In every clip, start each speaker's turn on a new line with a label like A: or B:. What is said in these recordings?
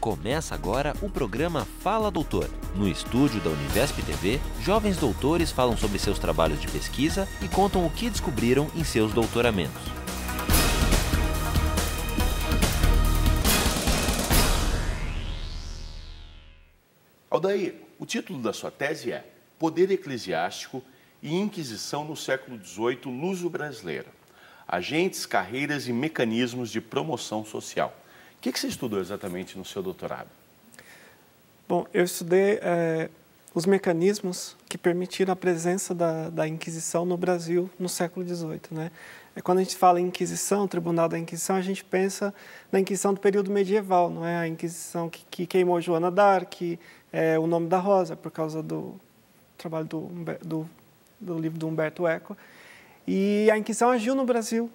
A: Começa agora o programa Fala Doutor. No estúdio da Univesp TV, jovens doutores falam sobre seus trabalhos de pesquisa e contam o que descobriram em seus doutoramentos.
B: Aldair, o título da sua tese é Poder Eclesiástico e Inquisição no século XVIII luso-brasileira. Agentes, carreiras e mecanismos de promoção social. O que você estudou exatamente no seu doutorado?
C: Bom, eu estudei os mecanismos que permitiram a presença da Inquisição no Brasil no século XVIII, né? Quando a gente fala em Inquisição, Tribunal da Inquisição, a gente pensa na Inquisição do período medieval, não é? A Inquisição que queimou Joana d'Arc, o nome da Rosa, por causa do trabalho do livro do Humberto Eco. E a Inquisição agiu no Brasil.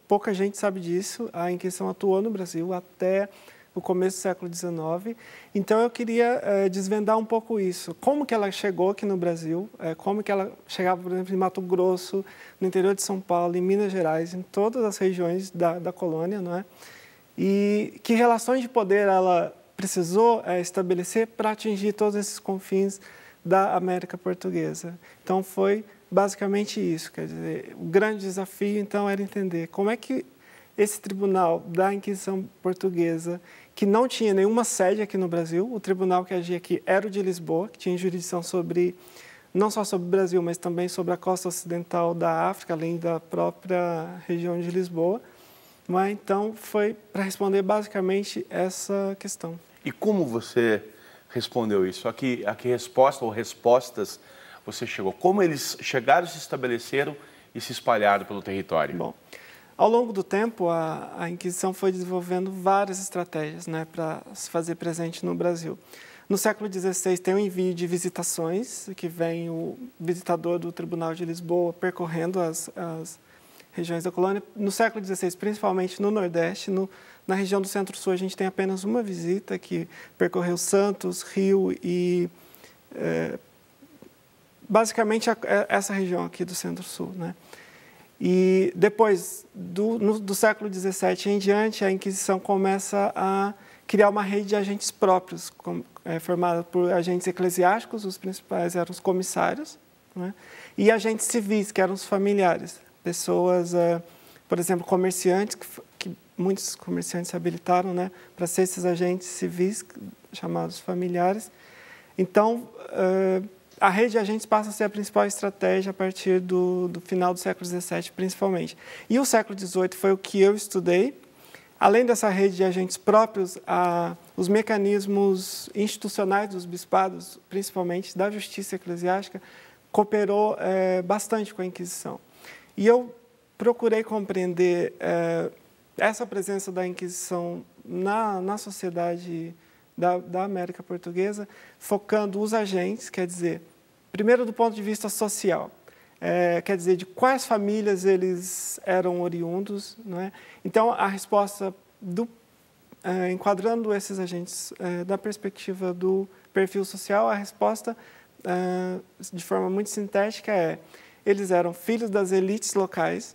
C: Pouca gente sabe disso. A Inquisição atuou no Brasil até o começo do século XIX. Então, eu queria desvendar um pouco isso. Como que ela chegou aqui no Brasil, como que ela chegava, por exemplo, em Mato Grosso, no interior de São Paulo, em Minas Gerais, em todas as regiões da colônia, não é? E que relações de poder ela precisou estabelecer para atingir todos esses confins da América Portuguesa. Então, foi basicamente isso. Quer dizer, o grande desafio, então, era entender como é que esse tribunal da Inquisição Portuguesa, que não tinha nenhuma sede aqui no Brasil, o tribunal que agia aqui era o de Lisboa, que tinha jurisdição não só sobre o Brasil, mas também sobre a costa ocidental da África, além da própria região de Lisboa. Mas, então, foi para responder basicamente essa questão.
B: E como você respondeu isso? A que resposta ou respostas você chegou? Como eles chegaram, se estabeleceram e se espalharam pelo território?
C: Bom, ao longo do tempo, a Inquisição foi desenvolvendo várias estratégias, né, para se fazer presente no Brasil. No século XVI, tem o envio de visitações, que vem o visitador do Tribunal de Lisboa percorrendo as regiões da colônia. No século XVI, principalmente no Nordeste, na região do Centro-Sul, a gente tem apenas uma visita que percorreu Santos, Rio e basicamente essa região aqui do Centro-Sul, né? E depois do século XVII em diante, a Inquisição começa a criar uma rede de agentes próprios, formada por agentes eclesiásticos, os principais eram os comissários, né? E agentes civis, que eram os familiares, pessoas, por exemplo, comerciantes, que muitos comerciantes se habilitaram, né, para ser esses agentes civis, chamados familiares. Então, a rede de agentes passa a ser a principal estratégia a partir do final do século XVII, principalmente. E o século XVIII foi o que eu estudei. Além dessa rede de agentes próprios, os mecanismos institucionais dos bispados, principalmente da justiça eclesiástica, cooperou bastante com a Inquisição. E eu procurei compreender essa presença da Inquisição na sociedade da América Portuguesa, focando os agentes, quer dizer, primeiro do ponto de vista social, quer dizer, de quais famílias eles eram oriundos, não é? Então, a resposta, enquadrando esses agentes da perspectiva do perfil social, a resposta, de forma muito sintética, eles eram filhos das elites locais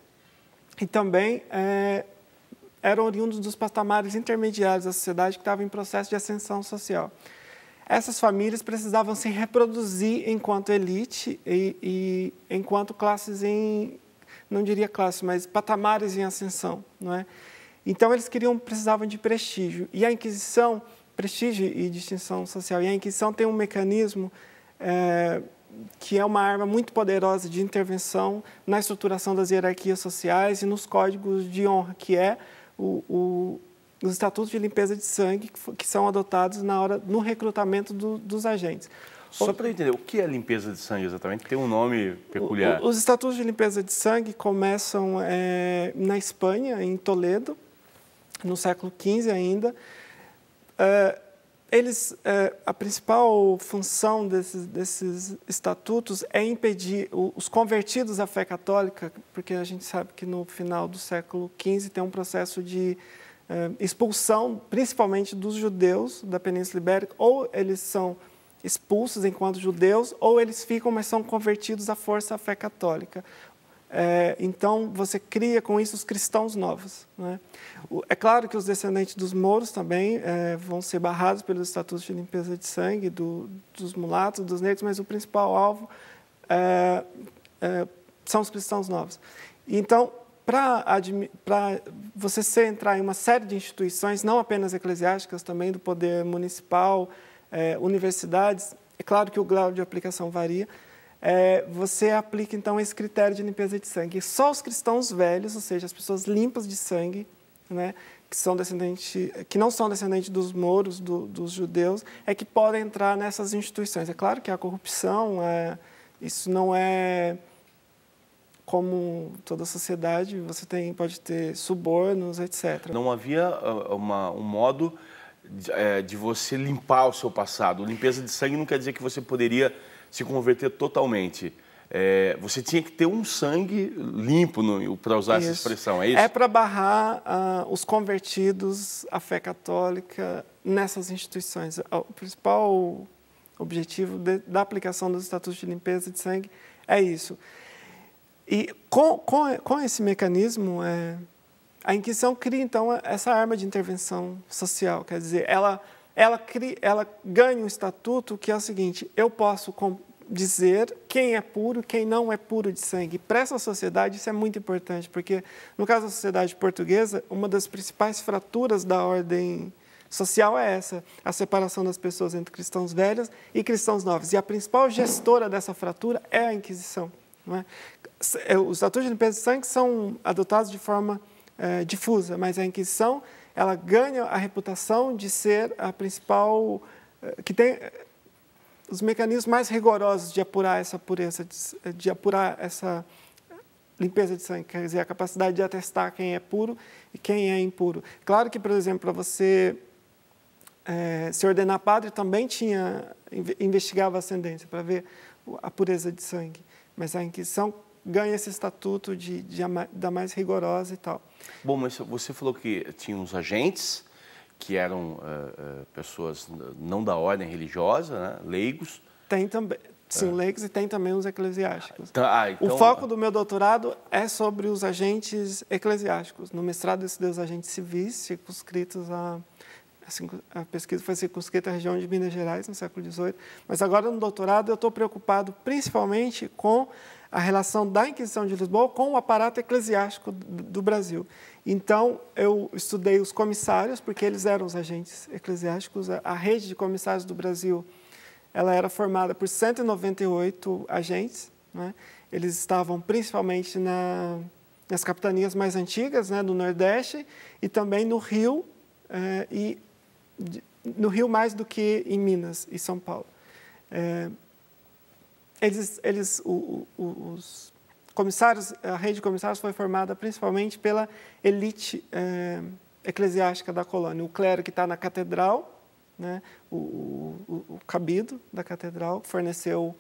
C: e também eram oriundos dos patamares intermediários da sociedade que estavam em processo de ascensão social. Essas famílias precisavam se reproduzir enquanto elite e enquanto classes não diria classes, mas patamares em ascensão, não é? Então, eles precisavam de prestígio. E a Inquisição, prestígio e distinção social, e a Inquisição tem um mecanismo que é uma arma muito poderosa de intervenção na estruturação das hierarquias sociais e nos códigos de honra, que é os estatutos de limpeza de sangue que são adotados no recrutamento dos agentes.
B: Só para eu entender, o que é limpeza de sangue exatamente? Tem um nome peculiar.
C: Os estatutos de limpeza de sangue começam na Espanha, em Toledo, no século XV ainda. A principal função desses estatutos é impedir os convertidos à fé católica, porque a gente sabe que no final do século XV tem um processo de expulsão, principalmente dos judeus da Península Ibérica, ou eles são expulsos enquanto judeus, ou eles ficam, mas são convertidos à força à fé católica. Então, você cria com isso os cristãos novos, né? É claro que os descendentes dos mouros também vão ser barrados pelos estatutos de limpeza de sangue, dos mulatos, dos negros, mas o principal alvo são os cristãos novos. Então, para você entrar em uma série de instituições, não apenas eclesiásticas, também do poder municipal, universidades, é claro que o grau de aplicação varia, você aplica, então, esse critério de limpeza de sangue. E só os cristãos velhos, ou seja, as pessoas limpas de sangue, né, que não são descendentes dos mouros, dos judeus, é que podem entrar nessas instituições. É claro que a corrupção, isso não é como toda a sociedade, você pode ter subornos, etc.
B: Não havia um modo de você limpar o seu passado. Limpeza de sangue não quer dizer que você poderia se converter totalmente. Você tinha que ter um sangue limpo, para usar essa expressão, é isso?
C: É para barrar os convertidos à fé católica nessas instituições. O principal objetivo da aplicação dos estatutos de limpeza de sangue é isso. E com esse mecanismo, a Inquisição cria, então, essa arma de intervenção social. Quer dizer, ela ganha um estatuto que é o seguinte: eu posso dizer quem é puro e quem não é puro de sangue. Para essa sociedade, isso é muito importante, porque, no caso da sociedade portuguesa, uma das principais fraturas da ordem social é essa, a separação das pessoas entre cristãos velhos e cristãos novos. E a principal gestora dessa fratura é a Inquisição, não é? Os estatutos de limpeza de sangue são adotados de forma difusa, mas a Inquisição, ela ganha a reputação de ser a principal, que tem os mecanismos mais rigorosos de apurar essa pureza, de apurar essa limpeza de sangue, quer dizer, a capacidade de atestar quem é puro e quem é impuro. Claro que, por exemplo, para você se ordenar padre, também investigava a ascendência para ver a pureza de sangue, mas a Inquisição ganha esse estatuto da mais rigorosa e tal.
B: Bom, mas você falou que tinha uns agentes, que eram pessoas não da ordem religiosa, né? Leigos.
C: Tem também, sim, leigos, e tem também os eclesiásticos.
B: Então...
C: O foco do meu doutorado é sobre os agentes eclesiásticos. No mestrado eu estudei os agentes civis, circunscritos a pesquisa foi circunscrita à região de Minas Gerais, no século XVIII, mas agora no doutorado eu estou preocupado principalmente com a relação da Inquisição de Lisboa com o aparato eclesiástico do Brasil. Então, eu estudei os comissários, porque eles eram os agentes eclesiásticos. A rede de comissários do Brasil, ela era formada por 198 agentes, né? Eles estavam principalmente nas capitanias mais antigas, né, do Nordeste, e também no Rio, no Rio mais do que em Minas e São Paulo. Os comissários, a rede de comissários foi formada principalmente pela elite eclesiástica da colônia. O clero que está na catedral, né, o cabido da catedral, forneceu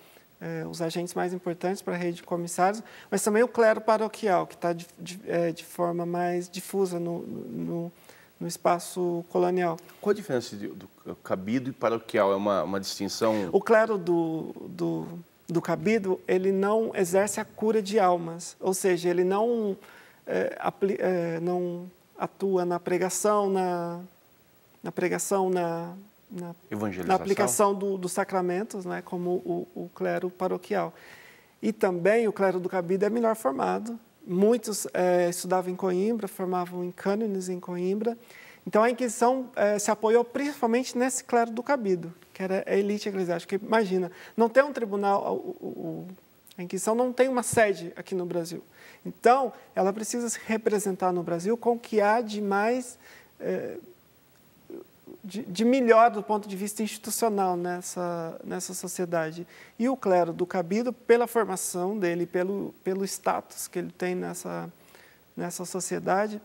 C: os agentes mais importantes para a rede de comissários, mas também o clero paroquial, que está de forma mais difusa no espaço colonial.
B: Qual a diferença do cabido e paroquial? É uma distinção?
C: O clero do cabido, ele não exerce a cura de almas, ou seja, ele não atua na pregação, na aplicação dos sacramentos, né, como o clero paroquial. E também o clero do cabido é melhor formado. Muitos estudavam em Coimbra, formavam em cânones em Coimbra. Então, a Inquisição se apoiou principalmente nesse clero do cabido, que era a elite eclesiástica. Imagina, não tem um tribunal, a Inquisição não tem uma sede aqui no Brasil. Então, ela precisa se representar no Brasil com o que há de mais, de melhor do ponto de vista institucional nessa sociedade. E o clero do cabido, pela formação dele, pelo status que ele tem nessa sociedade,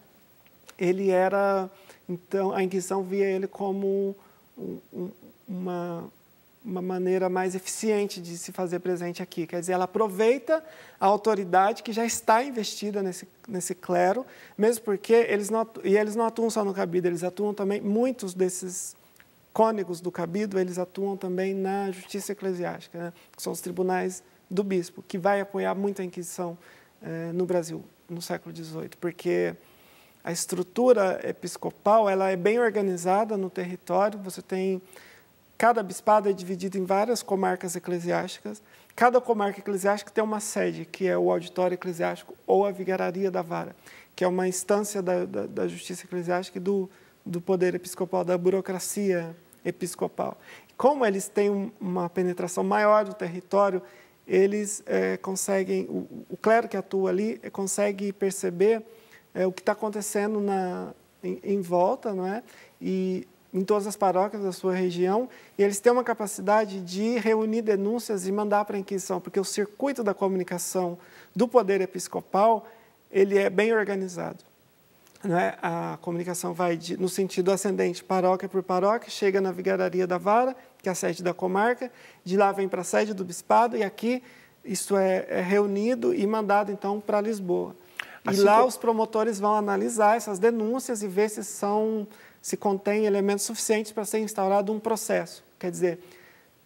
C: ele era... Então, a Inquisição via ele como uma maneira mais eficiente de se fazer presente aqui. Quer dizer, ela aproveita a autoridade que já está investida nesse clero, mesmo porque eles não atuam só no cabido, eles atuam também, muitos desses cônegos do cabido, eles atuam também na justiça eclesiástica, né, que são os tribunais do bispo, que vai apoiar muito a Inquisição no Brasil, no século XVIII, porque a estrutura episcopal ela é bem organizada no território, você tem... Cada bispado é dividido em várias comarcas eclesiásticas. Cada comarca eclesiástica tem uma sede, que é o auditório eclesiástico ou a vigararia da vara, que é uma instância da justiça eclesiástica e do poder episcopal, da burocracia episcopal. Como eles têm uma penetração maior do território, eles conseguem, o clero que atua ali consegue perceber o que está acontecendo em volta, não é? E em todas as paróquias da sua região, e eles têm uma capacidade de reunir denúncias e mandar para a Inquisição, porque o circuito da comunicação do poder episcopal ele é bem organizado. Não é? A comunicação vai no sentido ascendente, paróquia por paróquia, chega na vigararia da vara, que é a sede da comarca, de lá vem para a sede do bispado, e aqui isso é reunido e mandado, então, para Lisboa. E assim lá os promotores vão analisar essas denúncias e ver se contém elementos suficientes para ser instaurado um processo. Quer dizer,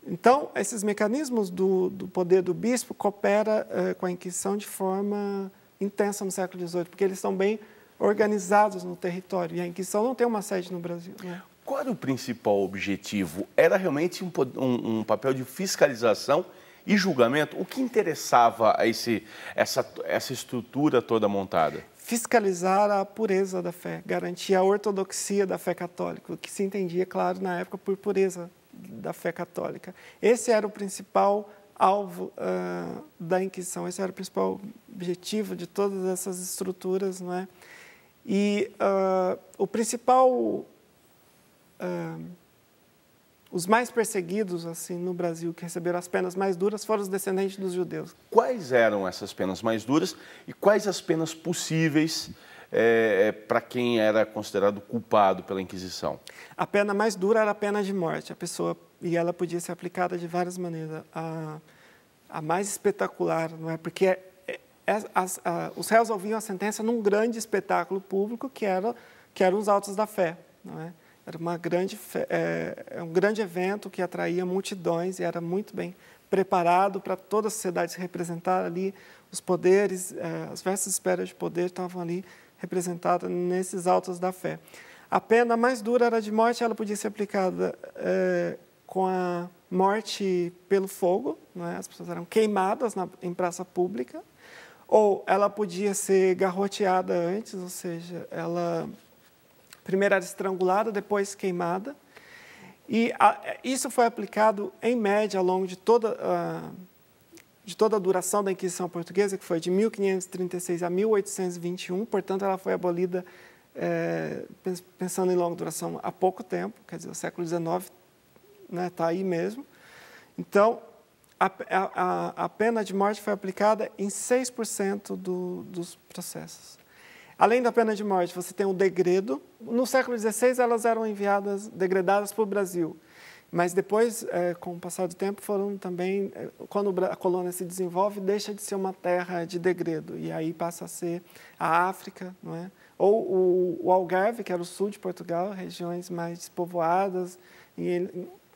C: então, esses mecanismos do poder do bispo cooperam com a Inquisição de forma intensa no século XVIII, porque eles estão bem organizados no território, e a Inquisição não tem uma sede no Brasil. Né?
B: Qual era o principal objetivo? Era realmente um papel de fiscalização e julgamento? O que interessava a essa estrutura toda montada?
C: Fiscalizar a pureza da fé, garantir a ortodoxia da fé católica, o que se entendia, claro, na época por pureza da fé católica. Esse era o principal alvo da Inquisição, esse era o principal objetivo de todas essas estruturas, não é? E o principal... os mais perseguidos assim no Brasil, que receberam as penas mais duras, foram os descendentes dos judeus.
B: Quais eram essas penas mais duras e quais as penas possíveis para quem era considerado culpado pela Inquisição?
C: A pena mais dura era a pena de morte. E ela podia ser aplicada de várias maneiras. A mais espetacular, não é? Porque os réus ouviam a sentença num grande espetáculo público que eram os autos da fé, não é? Era um grande evento que atraía multidões e era muito bem preparado para toda a sociedade se representar ali. Os poderes, as diversas esferas de poder estavam ali representadas nesses autos da fé. A pena mais dura era de morte, ela podia ser aplicada com a morte pelo fogo, não é? As pessoas eram queimadas em praça pública, ou ela podia ser garroteada antes, ou seja, ela... Primeiro era estrangulada, depois queimada. E isso foi aplicado, em média, ao longo de toda a duração da Inquisição Portuguesa, que foi de 1536 a 1821. Portanto, ela foi abolida, pensando em longa duração, há pouco tempo. Quer dizer, o século XIX está aí mesmo. Então, a pena de morte foi aplicada em 6% dos processos. Além da pena de morte, você tem o degredo. No século XVI, elas eram degredadas para o Brasil. Mas depois, com o passar do tempo, foram também... Quando a colônia se desenvolve, deixa de ser uma terra de degredo. E aí passa a ser a África, não é? Ou o Algarve, que era o sul de Portugal, regiões mais despovoadas,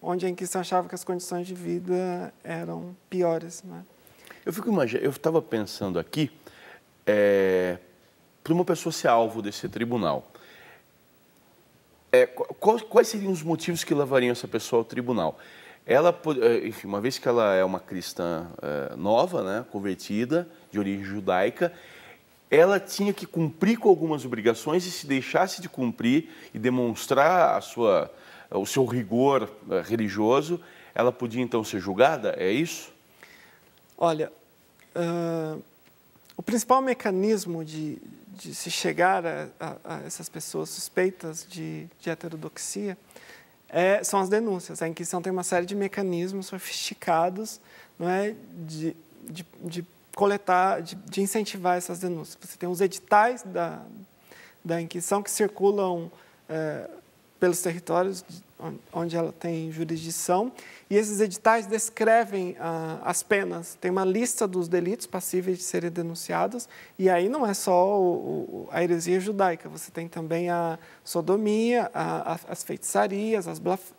C: onde a Inquisição achava que as condições de vida eram piores. Não é?
B: Eu estava pensando aqui... para uma pessoa ser alvo desse tribunal, quais seriam os motivos que levariam essa pessoa ao tribunal? Ela, enfim, uma vez que ela é uma cristã nova, né, convertida, de origem judaica, ela tinha que cumprir com algumas obrigações e se deixasse de cumprir e demonstrar o seu rigor religioso, ela podia então ser julgada? É isso?
C: Olha, o principal mecanismo de se chegar a essas pessoas suspeitas de heterodoxia são as denúncias. A Inquisição tem uma série de mecanismos sofisticados, não é, de coletar, de incentivar essas denúncias. Você tem os editais da Inquisição que circulam pelos territórios onde ela tem jurisdição, e esses editais descrevem as penas. Tem uma lista dos delitos passíveis de serem denunciados, e aí não é só a heresia judaica, você tem também a sodomia, as feitiçarias,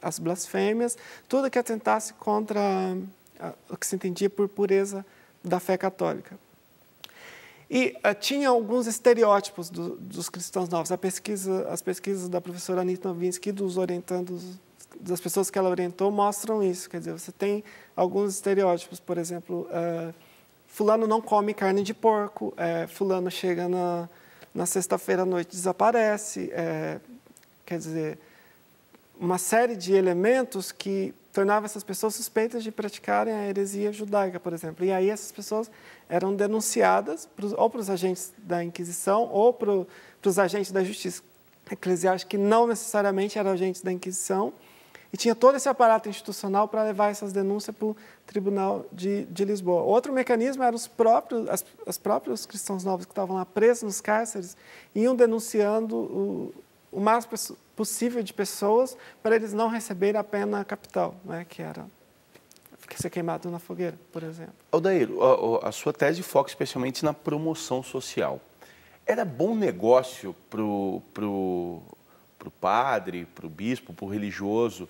C: as blasfêmias, tudo que atentasse contra o que se entendia por pureza da fé católica. E tinha alguns estereótipos dos cristãos novos. As pesquisas da professora Anita Novinsky, dos orientandos, das pessoas que ela orientou, mostram isso. Quer dizer, você tem alguns estereótipos, por exemplo, fulano não come carne de porco, fulano chega na sexta-feira à noite e desaparece. Quer dizer, uma série de elementos que tornavam essas pessoas suspeitas de praticarem a heresia judaica, por exemplo. E aí essas pessoas eram denunciadas ou para os agentes da Inquisição ou para os agentes da justiça eclesiástica, que não necessariamente eram agentes da Inquisição, e tinha todo esse aparato institucional para levar essas denúncias para o Tribunal de Lisboa. Outro mecanismo eram os próprios cristãos novos que estavam lá presos nos cárceres, iam denunciando o máximo possível de pessoas para eles não receberem a pena capital, né, que era ser queimado na fogueira, por exemplo.
B: Aldair, a sua tese foca especialmente na promoção social. Era bom negócio para o padre, para o bispo, para o religioso,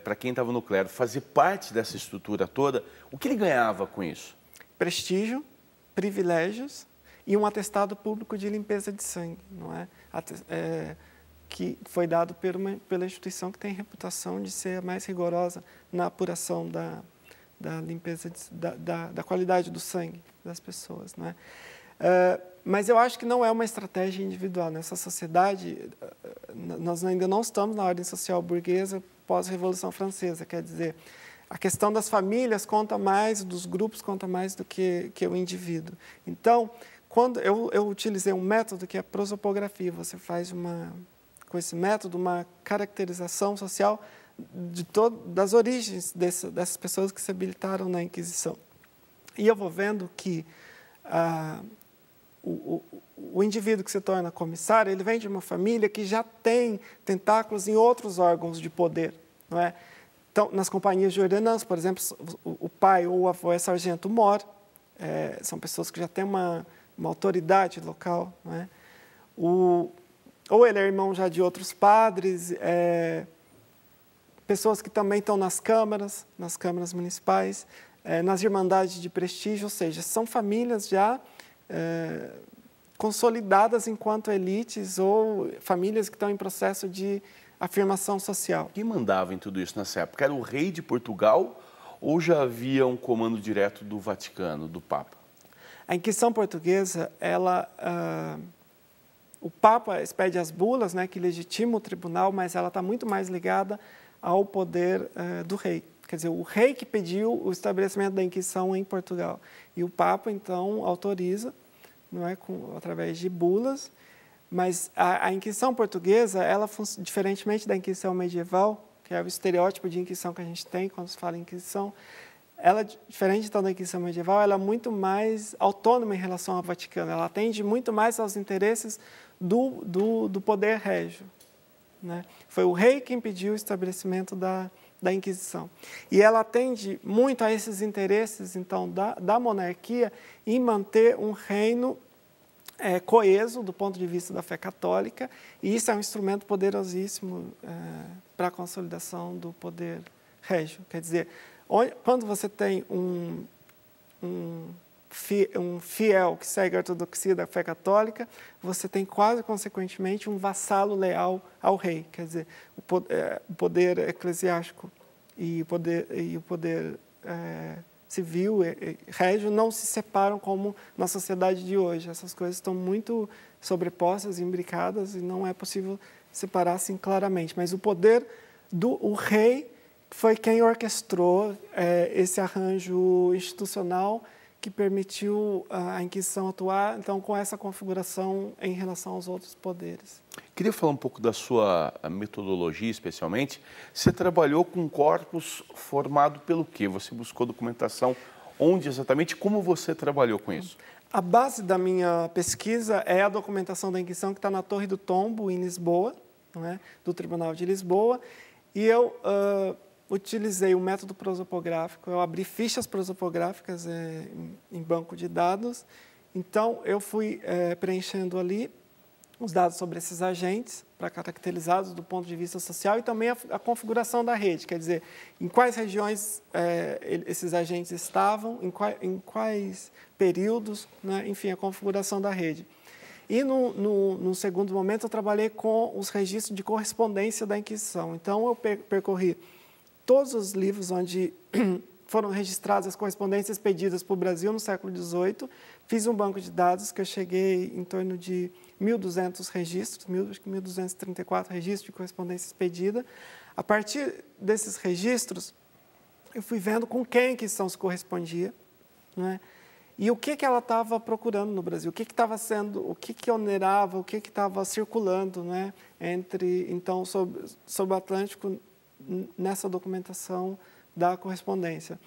B: para quem estava no clero, fazer parte dessa estrutura toda? O que ele ganhava com isso?
C: Prestígio, privilégios e um atestado público de limpeza de sangue, não é? Que foi dado pela instituição que tem reputação de ser a mais rigorosa na apuração da limpeza, da qualidade do sangue das pessoas, não é? Mas eu acho que não é uma estratégia individual. Nessa sociedade, nós ainda não estamos na ordem social burguesa pós-Revolução Francesa, quer dizer, a questão das famílias conta mais, dos grupos conta mais do que o indivíduo. Então, quando eu utilizei um método que é a prosopografia, você faz com esse método uma caracterização social das origens dessas pessoas que se habilitaram na Inquisição. E eu vou vendo que o indivíduo que se torna comissário, ele vem de uma família que já tem tentáculos em outros órgãos de poder, não é? Então, nas companhias de ordenança, por exemplo, o pai ou o avô é sargento-mor, são pessoas que já têm uma autoridade local, não é? Ou ele é irmão já de outros padres, pessoas que também estão nas câmaras municipais, nas irmandades de prestígio, ou seja, são famílias já consolidadas enquanto elites ou famílias que estão em processo de afirmação social.
B: Quem mandava em tudo isso nessa época? Era o rei de Portugal ou já havia um comando direto do Vaticano, do Papa?
C: A Inquisição portuguesa, o Papa expede as bulas, né, que legitima o tribunal, mas ela está muito mais ligada ao poder do rei. Quer dizer, o rei que pediu o estabelecimento da Inquisição em Portugal. E o Papa, então, autoriza, não é, através de bulas. Mas a Inquisição portuguesa, ela, diferentemente da Inquisição medieval, que é o estereótipo de Inquisição que a gente tem quando se fala em Inquisição, ela, diferente então, da Inquisição medieval, ela é muito mais autônoma em relação ao Vaticano. Ela atende muito mais aos interesses do poder régio, né? Foi o rei quem pediu o estabelecimento da Inquisição. E ela atende muito a esses interesses, então, da monarquia em manter um reino coeso do ponto de vista da fé católica, e isso é um instrumento poderosíssimo para a consolidação do poder régio. Quer dizer, quando você tem um fiel que segue a ortodoxia da fé católica, você tem quase consequentemente um vassalo leal ao rei. Quer dizer, o poder eclesiástico e o poder civil e régio não se separam como na sociedade de hoje. Essas coisas estão muito sobrepostas, imbricadas, e não é possível separar assim claramente. Mas o poder do rei foi quem orquestrou esse arranjo institucional que permitiu a Inquisição atuar, então, com essa configuração em relação aos outros poderes.
B: Queria falar um pouco da sua metodologia, especialmente. Você trabalhou com um corpus formado pelo quê? Você buscou documentação onde exatamente? Como você trabalhou com isso?
C: A base da minha pesquisa é a documentação da Inquisição que está na Torre do Tombo, em Lisboa, não é? Do Tribunal de Lisboa, e eu utilizei o método prosopográfico, eu abri fichas prosopográficas em banco de dados, então eu fui preenchendo ali os dados sobre esses agentes, para caracterizá-los do ponto de vista social, e também a configuração da rede, quer dizer, em quais regiões esses agentes estavam, em quais períodos, né? Enfim, a configuração da rede. E, no segundo momento, eu trabalhei com os registros de correspondência da Inquisição. Então, eu percorri todos os livros onde foram registradas as correspondências pedidas para o Brasil no século XVIII, fiz um banco de dados que eu cheguei em torno de 1.200 registros, 1.234 registros de correspondência expedida. A partir desses registros, eu fui vendo com quem a Inquisição se correspondia, né? E o que ela estava procurando no Brasil, o que estava sendo, o que onerava, o que estava circulando, né? Então, sobre o Atlântico, nessa documentação da correspondência.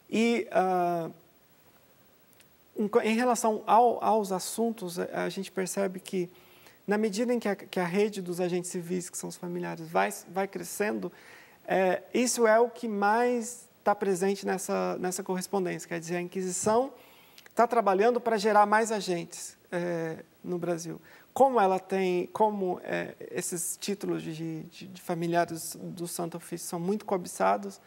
C: E, em relação aos assuntos, a gente percebe que, na medida em que a rede dos agentes civis, que são os familiares, vai crescendo, isso é o que mais está presente nessa correspondência. Quer dizer, a Inquisição está trabalhando para gerar mais agentes no Brasil. Como ela tem, esses títulos de familiares do Santo Ofício são muito cobiçados,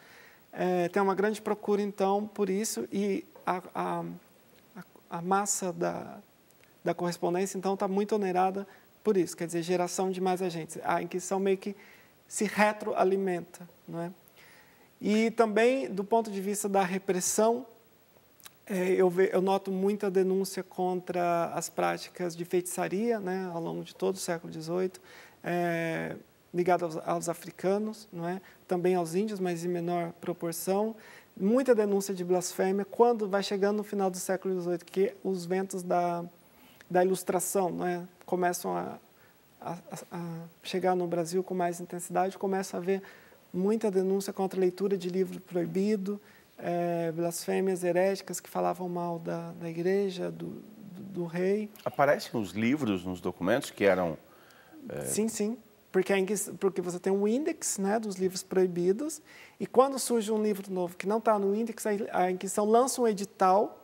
C: tem uma grande procura, então, por isso, e a massa da correspondência, então, está muito onerada por isso, quer dizer, geração de mais agentes. A Inquisição meio que se retroalimenta, não é? E também, do ponto de vista da repressão, eu noto muita denúncia contra as práticas de feitiçaria, né, ao longo de todo o século XVIII, ligado aos africanos, não é? Também aos índios, mas em menor proporção. Muita denúncia de blasfêmia quando vai chegando no final do século XVIII, que os ventos da Ilustração, não é? Começam a chegar no Brasil com mais intensidade, começa a haver muita denúncia contra a leitura de livro proibido, blasfêmias heréticas que falavam mal da igreja, do rei.
B: Aparecem os livros nos documentos que eram...
C: Sim. Porque você tem um índex, né, dos livros proibidos, e quando surge um livro novo que não está no índex, a Inquisição lança um edital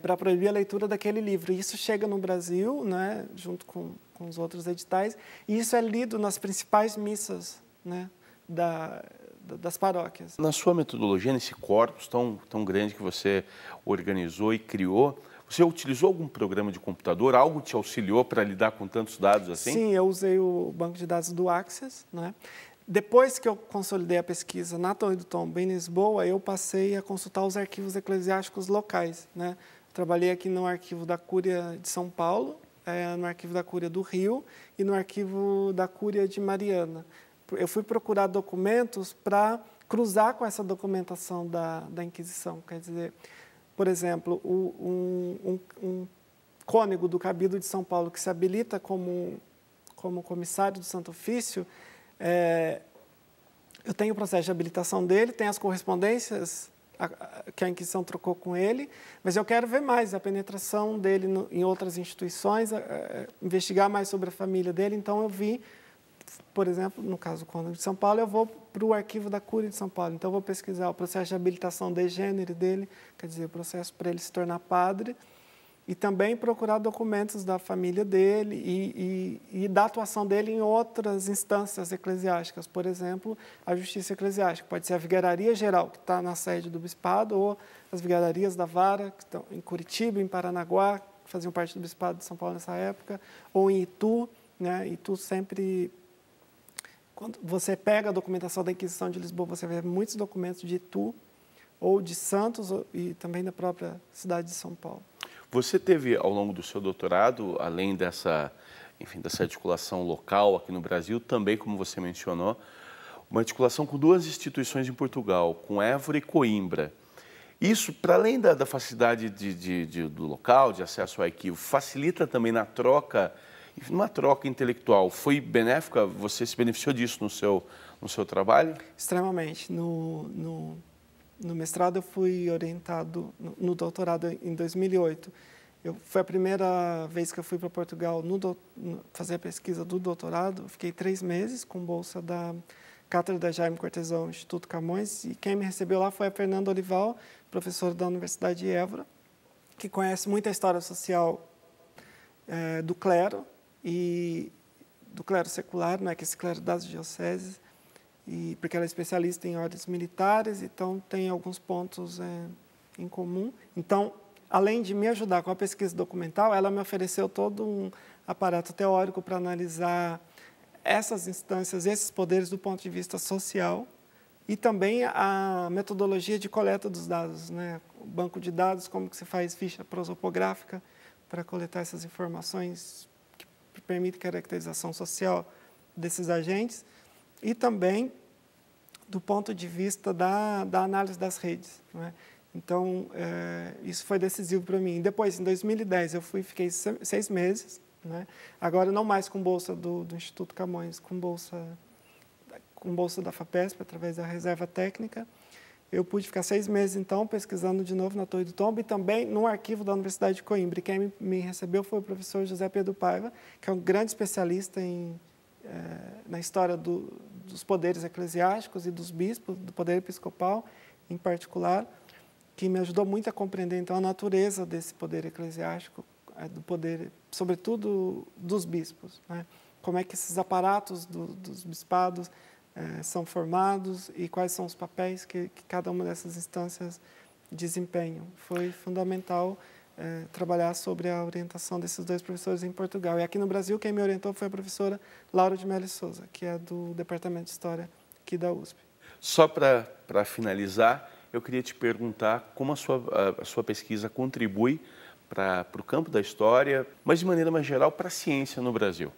C: para proibir a leitura daquele livro. E isso chega no Brasil, né, junto com os outros editais, e isso é lido nas principais missas, né, das paróquias.
B: Na sua metodologia, nesse corpus tão grande que você organizou e criou, você utilizou algum programa de computador? Algo te auxiliou para lidar com tantos dados assim?
C: Sim, eu usei o banco de dados do Access, né? Depois que eu consolidei a pesquisa na Torre do Tombo, em Lisboa, eu passei a consultar os arquivos eclesiásticos locais, né? Trabalhei aqui no arquivo da Cúria de São Paulo, no arquivo da Cúria do Rio e no arquivo da Cúria de Mariana. Eu fui procurar documentos para cruzar com essa documentação da Inquisição. Quer dizer, por exemplo, um cônego do Cabildo de São Paulo que se habilita como comissário do Santo Ofício, eu tenho o processo de habilitação dele, tem as correspondências que a Inquisição trocou com ele, mas eu quero ver mais a penetração dele em outras instituições, investigar mais sobre a família dele. Então, eu vi, por exemplo, no caso do Cônego de São Paulo, eu vou para o arquivo da Cúria de São Paulo. Então, eu vou pesquisar o processo de habilitação de gênero dele, quer dizer, o processo para ele se tornar padre, e também procurar documentos da família dele e da atuação dele em outras instâncias eclesiásticas, por exemplo, a Justiça Eclesiástica. Pode ser a Vigararia Geral, que está na sede do Bispado, ou as Vigararias da Vara, que estão em Curitiba, em Paranaguá, que faziam parte do Bispado de São Paulo nessa época, ou em Itu, né? Itu sempre... Quando você pega a documentação da Inquisição de Lisboa, você vê muitos documentos de Itu, ou de Santos, e também da própria cidade de São Paulo.
B: Você teve, ao longo do seu doutorado, além dessa articulação local aqui no Brasil, também, como você mencionou, uma articulação com duas instituições em Portugal, com Évora e Coimbra. Isso, para além da facilidade do local, de acesso ao arquivo, facilita também na troca, numa troca intelectual. Foi benéfica? Você se beneficiou disso no seu trabalho?
C: Extremamente. No mestrado, eu fui orientado, no doutorado, em 2008. Foi a primeira vez que eu fui para Portugal fazer a pesquisa do doutorado. Fiquei 3 meses com bolsa da Cátedra Jaime Cortesão, Instituto Camões, e quem me recebeu lá foi a Fernanda Olival, professora da Universidade de Évora, que conhece muito a história social do clero, e do clero secular, né, que é esse clero das dioceses, e porque ela é especialista em ordens militares, então tem alguns pontos em comum. Então, além de me ajudar com a pesquisa documental, ela me ofereceu todo um aparato teórico para analisar essas instâncias, esses poderes do ponto de vista social, e também a metodologia de coleta dos dados, né? O banco de dados, como que se faz ficha prosopográfica para coletar essas informações que permitem caracterização social desses agentes, e também do ponto de vista da análise das redes, né? Então, isso foi decisivo para mim. Depois, em 2010, fiquei 6 meses, né? Agora não mais com bolsa do Instituto Camões, com bolsa da FAPESP, através da reserva técnica. Eu pude ficar 6 meses, então, pesquisando de novo na Torre do Tombo e também no arquivo da Universidade de Coimbra. Quem me recebeu foi o professor José Pedro Paiva, que é um grande especialista na história dos poderes eclesiásticos e dos bispos, do poder episcopal em particular, que me ajudou muito a compreender, então, a natureza desse poder eclesiástico, do poder, sobretudo, dos bispos, né? Como é que esses aparatos dos bispados são formados e quais são os papéis que cada uma dessas instâncias desempenham. Foi fundamental trabalhar sobre a orientação desses 2 professores em Portugal. E aqui no Brasil, quem me orientou foi a professora Laura de Melo Souza, que é do Departamento de História aqui da USP.
B: Só para finalizar, eu queria te perguntar como a sua pesquisa contribui para o campo da história, mas de maneira mais geral para a ciência no Brasil.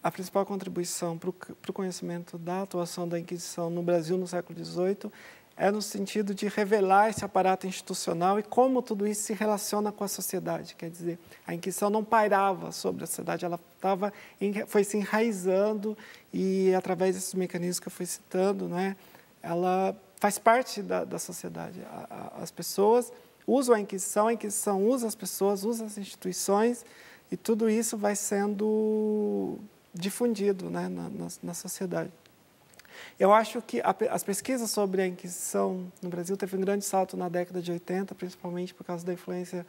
C: A principal contribuição para o conhecimento da atuação da Inquisição no Brasil no século XVIII é no sentido de revelar esse aparato institucional e como tudo isso se relaciona com a sociedade. Quer dizer, a Inquisição não pairava sobre a sociedade, ela foi se enraizando e, através desses mecanismos que eu fui citando, né, ela faz parte da sociedade. As pessoas usam a Inquisição usa as pessoas, usa as instituições, e tudo isso vai sendo difundido, né, na sociedade. Eu acho que as pesquisas sobre a Inquisição no Brasil teve um grande salto na década de 80, principalmente por causa da influência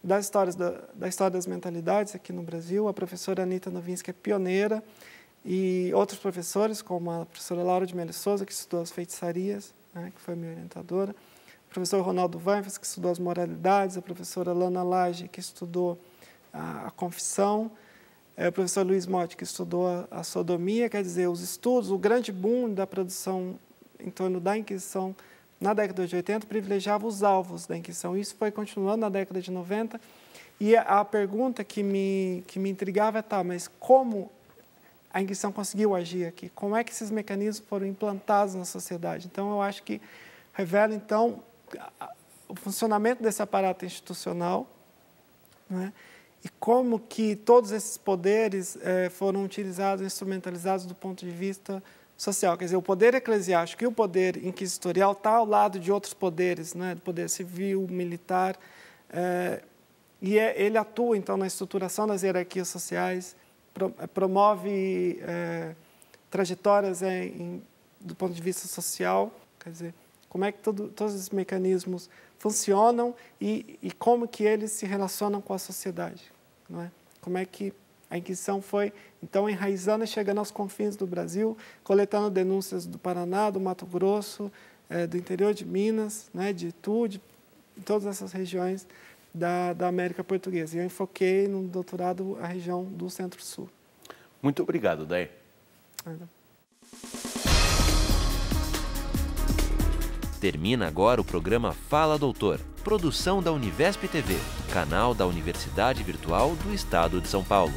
C: da história das mentalidades aqui no Brasil. A professora Anita Nowinski é pioneira, e outros professores, como a professora Laura de Melo Souza, que estudou as feitiçarias, né, que foi minha orientadora, o professor Ronaldo Vanfas, que estudou as moralidades, a professora Lana Lage, que estudou a confissão, o professor Luiz Motti, que estudou a sodomia. Quer dizer, os estudos, o grande boom da produção em torno da Inquisição na década de 80 privilegiava os alvos da Inquisição. Isso foi continuando na década de 90, e a pergunta que me intrigava é, mas como a Inquisição conseguiu agir aqui? Como é que esses mecanismos foram implantados na sociedade? Então, eu acho que revela, então, o funcionamento desse aparato institucional, né? E como que todos esses poderes foram utilizados, instrumentalizados do ponto de vista social. Quer dizer, o poder eclesiástico e o poder inquisitorial está ao lado de outros poderes, né? Do poder civil, militar, e ele atua, então, na estruturação das hierarquias sociais, promove trajetórias do ponto de vista social. Quer dizer, como é que todos esses mecanismos funcionam e como que eles se relacionam com a sociedade, não é? Como é que a Inquisição foi, então, enraizando e chegando aos confins do Brasil, coletando denúncias do Paraná, do Mato Grosso, do interior de Minas, né, de Itu, de todas essas regiões da América Portuguesa. E eu enfoquei no doutorado a região do Centro-Sul.
B: Muito obrigado, Day.
A: Termina agora o programa Fala Doutor, produção da Univesp TV, canal da Universidade Virtual do Estado de São Paulo.